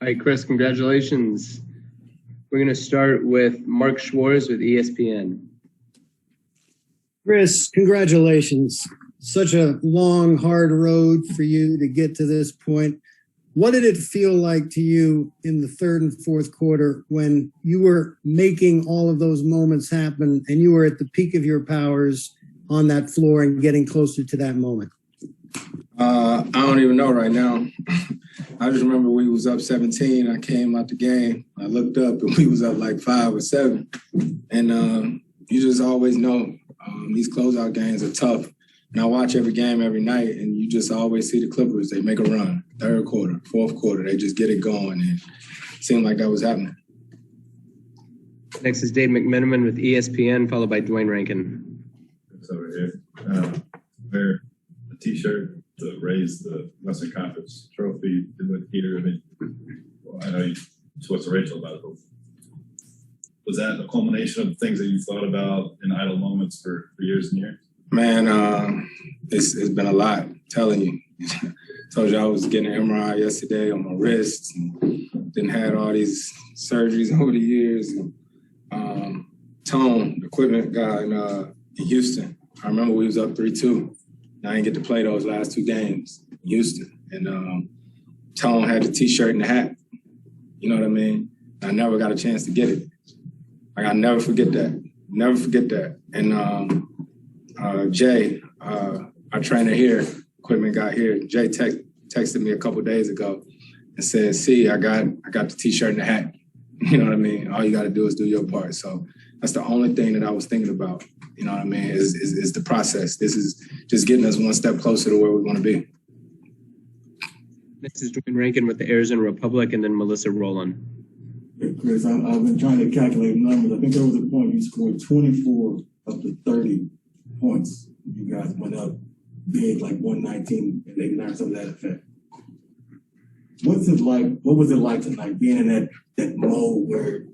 All right, Chris, congratulations. We're going to start with Mark Schwartz with ESPN. Chris, congratulations. Such a long, hard road for you to get to this point. What did it feel like to you in the third and fourth quarter when you were making all of those moments happen and you were at the peak of your powers on that floor and getting closer to that moment? I don't even know right now. I just remember we was up 17. I came out the game. I looked up and we was up like 5 or 7. And you just always know these closeout games are tough. And I watch every game every night, and you just always see the Clippers. They make a run, third quarter, fourth quarter. They just get it going, and it seemed like that was happening. Next is Dave McMenamin with ESPN, followed by Dwayne Rankin. It's over here. Wear a T-shirt to raise the Western Conference trophy, do it here. I mean, well, I know you spoke to Rachel about it, but was that a culmination of things that you thought about in idle moments for years and years? Man, it's been a lot, I'm telling you. Told you I was getting an MRI yesterday on my wrist, and then had all these surgeries over the years. And, Tone, the equipment guy in Houston, I remember we was up 3-2. I didn't get to play those last 2 games in Houston. And Tone had the T-shirt and the hat. You know what I mean? I never got a chance to get it. Like, I'll never forget that. Never forget that. And Jay, our trainer here, equipment guy here, Jay texted me a couple days ago and said, "See, I got the T-shirt and the hat." You know what I mean? All you got to do is do your part. So that's the only thing that I was thinking about. You know what I mean? Is the process. This is just getting us one step closer to where we want to be. Next is Dwayne Rankin with the Arizona Republic, and then Melissa Rowland. Hey, Chris, I've been trying to calculate numbers. I think there was a point you scored 24 of the 30 points. You guys went up big, like 119, and 89, something to that effect. What's it like? What was it like tonight, being in that mode where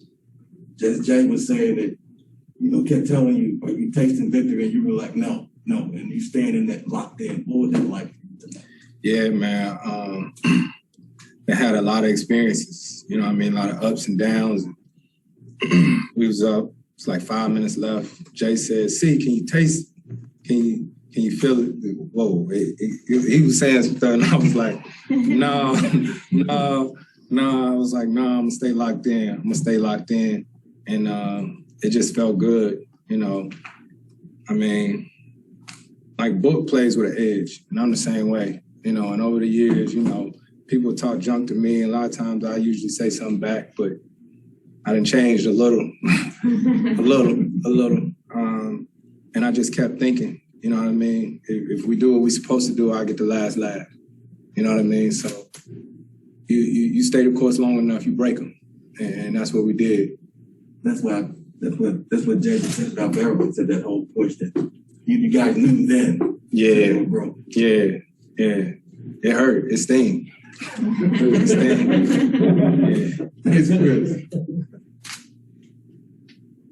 Jay was saying that, you know, kept telling you, are you tasting victory? And you were like, no, and you stand in that locked in. What was that like tonight? Yeah, man. I had a lot of experiences. You know what I mean? A lot of ups and downs. We was up. It's like 5 minutes left. Jay said, "See, can you taste? Can you feel it?" Whoa! He was saying something, and I was like, "No." I was like, "No, I'm gonna stay locked in." And it just felt good, you know. I mean, like Book plays with an edge, and I'm the same way, you know. And over the years, you know, people talk junk to me, and a lot of times I usually say something back, but I done changed a little, a little. And I just kept thinking, you know what I mean? If we do what we're supposed to do, I get the last laugh. You know what I mean? So you stay the course long enough, you break them. And that's what we did. That's what Jason said about Barrow, said that whole push that you guys knew then. Yeah. It hurt. It sting.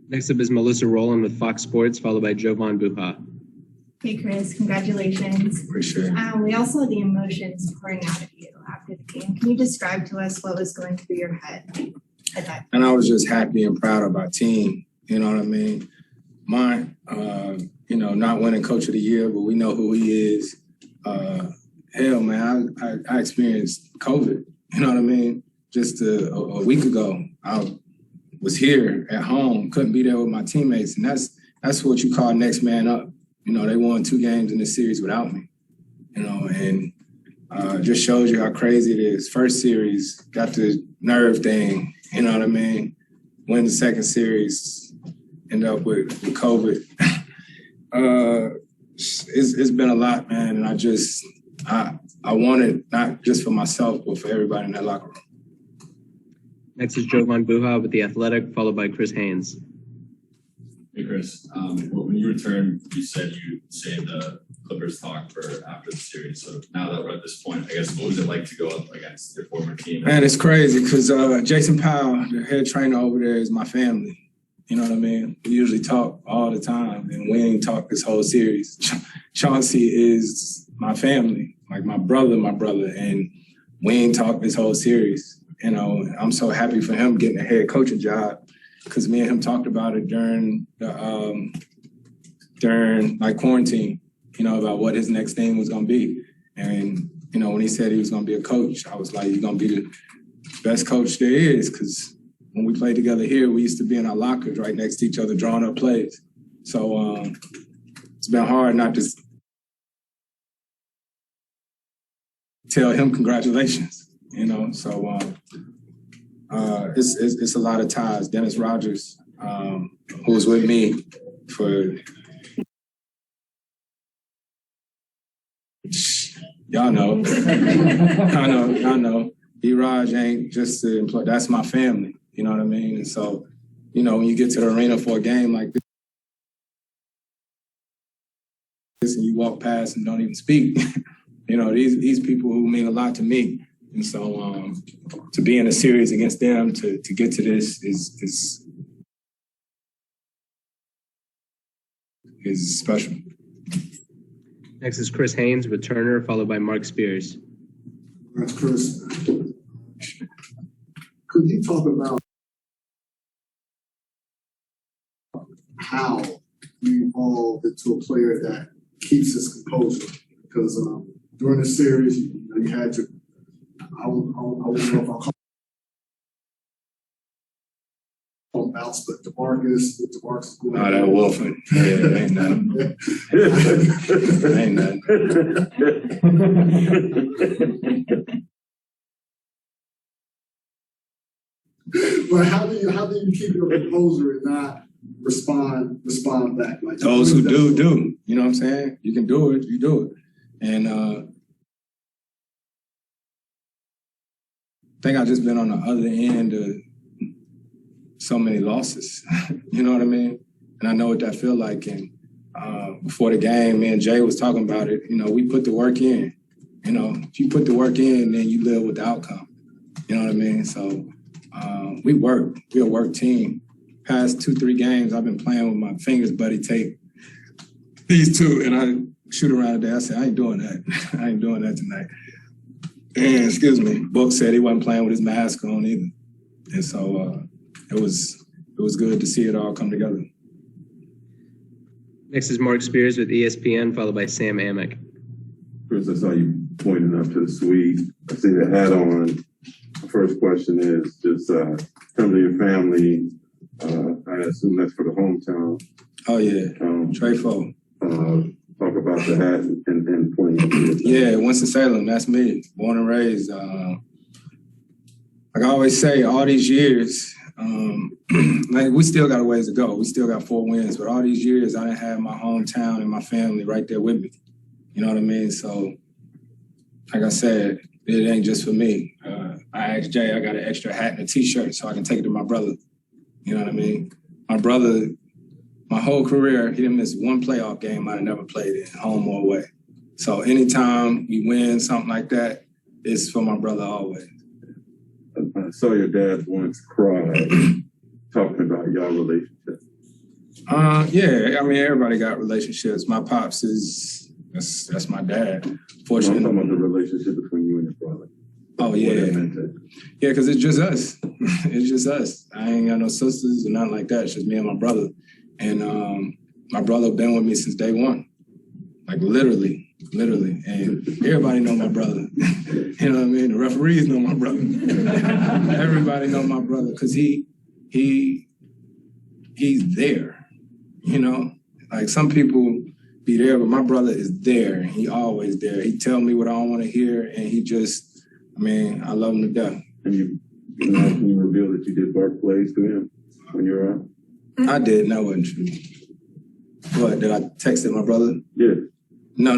Next up is Melissa Rowland with Fox Sports, followed by Jovan Buha. Hey, Chris, congratulations. Appreciate it. We all saw the emotions pouring out of you after the game. Can you describe to us what was going through your head at that time? And I was just happy and proud of our team. You know what I mean? Mine, you know, not winning Coach of the Year, but we know who he is. Hell, man, I experienced COVID. You know what I mean? Just a week ago, I was here at home, couldn't be there with my teammates, and that's what you call next man up. You know, they won 2 games in this series without me. You know, and just shows you how crazy it is. First series, got the nerve thing. You know what I mean? Win the second series, end up with COVID. It's been a lot, man, and I want it not just for myself, but for everybody in that locker room. Next is Jovan Buha with The Athletic, followed by Chris Haynes. Hey, Chris. When you returned, you said you saved the Clippers talk for after the series. So now that we're at this point, I guess, what was it like to go up against your former team? Man, it's crazy because Jason Powell, the head trainer over there, is my family. You know what I mean? We usually talk all the time, and we ain't talked this whole series. Chauncey is my family, like my brother, and we ain't talked this whole series. You know, I'm so happy for him getting a head coaching job because me and him talked about it during like quarantine, you know, about what his next thing was going to be. And, you know, when he said he was going to be a coach, I was like, you're going to be the best coach there is, because when we played together here, we used to be in our lockers right next to each other drawing up plays. So it's been hard not to tell him congratulations, you know. So it's a lot of ties. Dennis Rogers, who was with me for y'all know, I know. E-Raj ain't just the employee. That's my family. You know what I mean? And so, you know, when you get to the arena for a game like this and you walk past and don't even speak, you know, these people who mean a lot to me. And so to be in a series against them, to get to this is special. Next is Chris Haynes, returner, followed by Mark Spears. That's Chris. Could you talk about how you evolved into a player that keeps his composure? Because during the series, you had to, I don't know if I'll call him bounce, but DeMarcus is going. Oh, that Wolfen. Yeah, ain't nothing. But how do you keep your composure and not respond back? Like those who do. You know what I'm saying? You can do it, you do it. And I think I've just been on the other end of so many losses. You know what I mean? And I know what that feel like. And before the game, me and Jay was talking about it. You know, we put the work in. You know, if you put the work in, then you live with the outcome. You know what I mean? So we work. We're a work team. Past 2-3 games, I've been playing with my fingers, buddy, tape these two, and I shoot around today. I said, I ain't doing that. I ain't doing that tonight. And excuse me, Book said he wasn't playing with his mask on either. And so it was good to see it all come together. Next is Mark Spears with ESPN, followed by Sam Amick. Chris, I saw you pointing up to the suite. I see the hat on. The first question is just come to your family. I assume that's for the hometown. Oh, yeah. Trefo. Talk about the hat and pointing up to it. Yeah, Winston-Salem, that's me. Born and raised. Like I always say, all these years, like we still got a ways to go. We still got 4 wins, but all these years I didn't have my hometown and my family right there with me. You know what I mean? So, like I said, it ain't just for me. I asked Jay, I got an extra hat and a T-shirt so I can take it to my brother. You know what I mean? My brother, my whole career, he didn't miss one playoff game I'd have never played in, home or away. So anytime we win something like that, it's for my brother always. I saw your dad once cry talking about y'all relationship. Yeah, I mean, everybody got relationships. My pops that's my dad. Fortunately. I'm talking about the relationship between you and your brother. Oh, yeah. Yeah, because it's just us. It's just us. I ain't got no sisters or nothing like that. It's just me and my brother. And my brother been with me since day one. Like literally. And everybody know my brother. You know what I mean? The referees know my brother. Everybody know my brother because he's there. You know? Like some people be there, but my brother is there. And he always there. He tell me what I don't want to hear, and he just, I mean, I love him to death. And you reveal that you did bark plays to him when you were out? I did, and that wasn't true. What, did I text my brother? Yeah. No.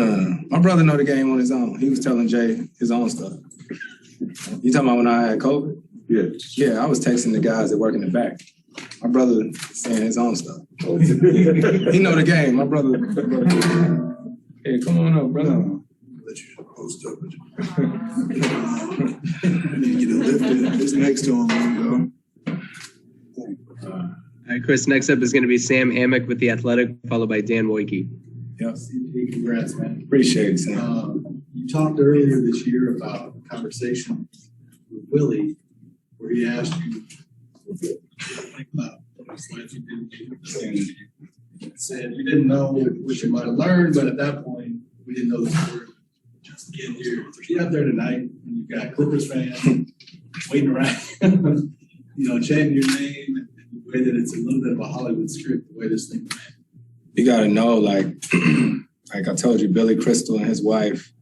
My brother know the game on his own. He was telling Jay his own stuff. You talking about when I had COVID? Yeah. Yeah, I was texting the guys that work in the back. My brother saying his own stuff. Oh. He know the game. My brother. Hey, come on up, brother. Let you post up. You get lifted. Just next to him, go. All right, Chris, next up is going to be Sam Amick with The Athletic, followed by Dan Wojcicki. Yep. Congrats, man. Appreciate it, Sam. You talked earlier this year about conversation with Willie we asked you think about what you didn't said you didn't know what you might have learned, but at that point we didn't know the story. Just get here. So get out there tonight and you've got Clippers fans waiting around, chanting your name and the way that it's a little bit of a Hollywood script, the way this thing went. You gotta know, like I told you, Billy Crystal and his wife,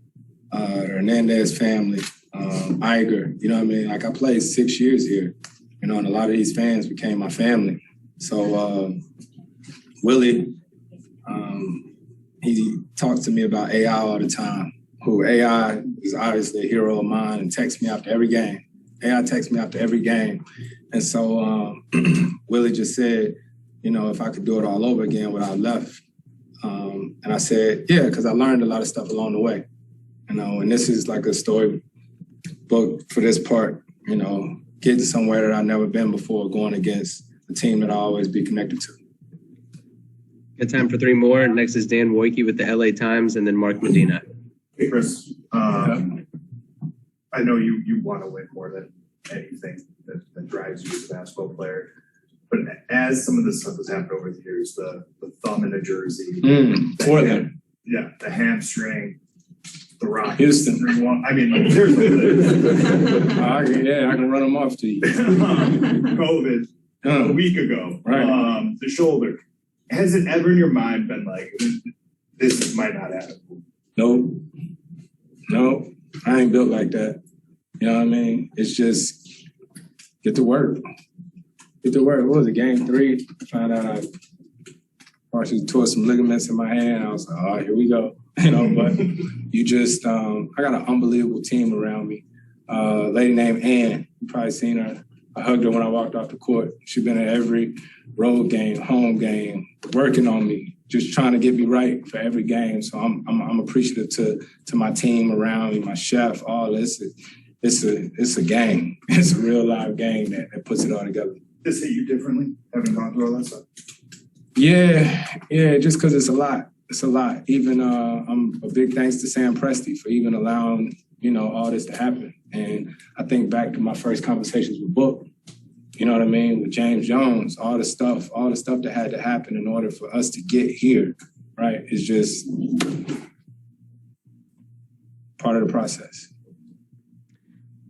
the Hernandez family, Iger, you know what I mean? Like I played 6 years here, and a lot of these fans became my family. So Willie, he talks to me about AI all the time, who AI is obviously a hero of mine and texts me after every game. AI texts me after every game. And so Willie just said, if I could do it all over again without left. And I said, yeah, because I learned a lot of stuff along the way. And this is like a story book for this part, getting somewhere that I've never been before, going against a team that I'll always be connected to. Got time for 3 more. Next is Dan Wojcicki with the LA Times, and then Mark Medina. Hey, Chris, I know you want to win more than anything that drives you as a basketball player. But as some of this stuff has happened over the years, the thumb in a jersey, the hamstring, the Rockets, Houston. I mean, like, seriously, I can run them off to you. COVID a week ago, right. The shoulder. Has it ever in your mind been like, this might not happen? No, I ain't built like that. You know what I mean? It's just get to work. What was it, game 3? I found out I partially tore some ligaments in my hand. I was like, all right, here we go. But you just, I got an unbelievable team around me. A lady named Ann, you probably seen her. I hugged her when I walked off the court. She's been at every road game, home game, working on me, just trying to get me right for every game. So I'm appreciative to my team around me, my chef, all this. It's a game. It's a real live game that puts it all together. Does it hit you differently, having gone through all that stuff? Yeah, just because it's a lot. It's a lot. Even I'm a big thanks to Sam Presti for even allowing, all this to happen. And I think back to my first conversations with Book, you know what I mean, with James Jones, all the stuff that had to happen in order for us to get here, right? It's just part of the process.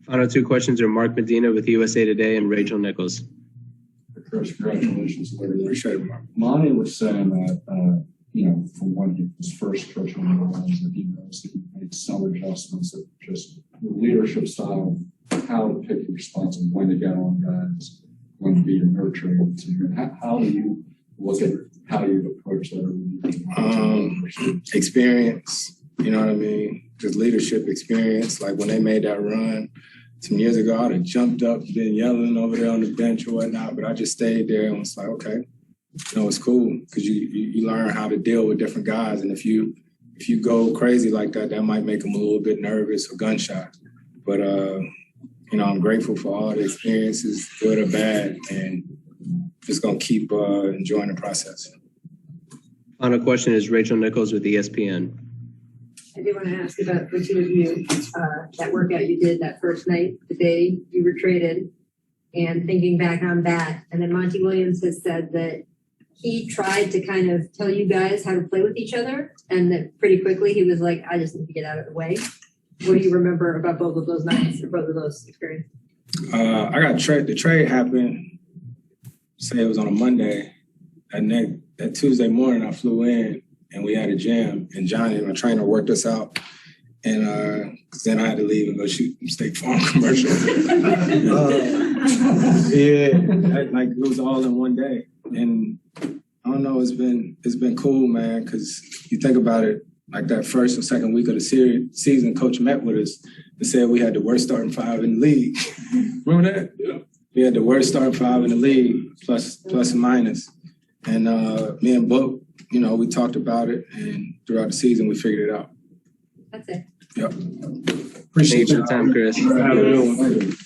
Final 2 questions are Mark Medina with USA Today and Rachel Nichols. Chris, congratulations. Appreciate it, Mark. Monty was saying that, from when he was first coaching the Lions, that he knows that he made some adjustments that just the leadership style, how to pick your spots and when to get on guys, when to be a nurturing team. How do you look at how you approach that? Experience, you know what I mean? Just leadership experience. Like when they made that run some years ago, I'd have jumped up, been yelling over there on the bench or whatnot, but I just stayed there and was like, okay, it's cool because you learn how to deal with different guys. And if you go crazy like that, that might make them a little bit nervous or gun shy. But, I'm grateful for all the experiences, good or bad, and just going to keep enjoying the process. Final question is Rachel Nichols with ESPN. I do want to ask about the 2 of you, that workout you did that first night, the day you were traded, and thinking back on that. And then Monty Williams has said that he tried to kind of tell you guys how to play with each other, and that pretty quickly he was like, I just need to get out of the way. What do you remember about both of those nights or both of those experiences? I got traded. The trade happened, say it was on a Monday. That Tuesday morning, I flew in and we had a jam. And Johnny, my trainer, worked us out. And cause then I had to leave and go shoot State Farm commercial. It was all in one day. And I don't know, it's been cool, man. Cause you think about it, like that first or second week of the season, Coach met with us and said we had the worst starting 5 in the league. Remember that? Yeah. We had the worst starting 5 in the league, plus and minus. And me and Book, we talked about it, and throughout the season, we figured it out. That's it. Yep. Appreciate your time, Chris. Have a good one.